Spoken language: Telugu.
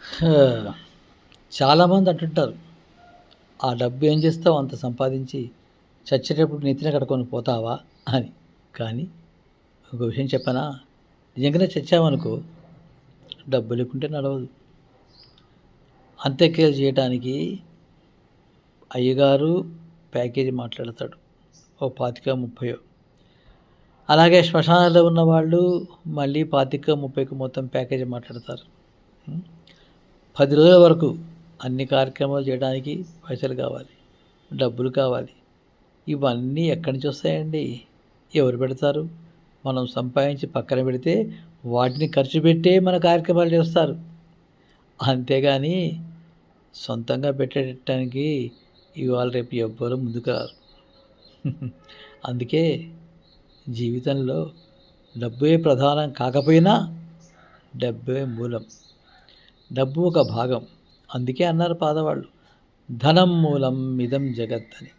ఆ! చాలామంది అంటుంటారు, "ఆ డబ్బు ఏం చేస్తావు అంత సంపాదించి? చచ్చేటప్పుడు నెత్తిన కట్టుకొని పోతావా?" అని. కానీ ఒక విషయం చెప్పనా? నిజంగానే చచ్చామనుకో డబ్బు లేకుంటే నడవదు. అంత్యక్రియలు చేయటానికి అయ్యగారు ప్యాకేజీ మాట్లాడతాడు. ఓ 25, 30 అలాగే శ్మశానాల్లో ఉన్నవాళ్ళు మళ్ళీ 25, 30కి మొత్తం ప్యాకేజీ మాట్లాడతారు. హ్మ్. 10 రోజుల వరకు అన్ని కార్యక్రమాలు చేయడానికి పైసలు కావాలి, డబ్బులు కావాలి. ఇవన్నీ ఎక్కడి నుంచి వస్తాయండి? ఎవరు పెడతారు? మనం సంపాదించి పక్కన పెడితే వాటిని ఖర్చు పెట్టే మన కార్యక్రమాలు చేస్తారు. అంతేగాని సొంతంగా పెట్టడానికి ఇవాళ రేపు ఎవ్వరు ముందుకు రారు. అందుకే జీవితంలో డబ్బే ప్రధానం కాకపోయినా డబ్బే మూలం. డబ్బు ఒక భాగం. అందుకే అన్నారు పాతవాళ్ళు, ధనం మూలం ఇదం జగత్ అని.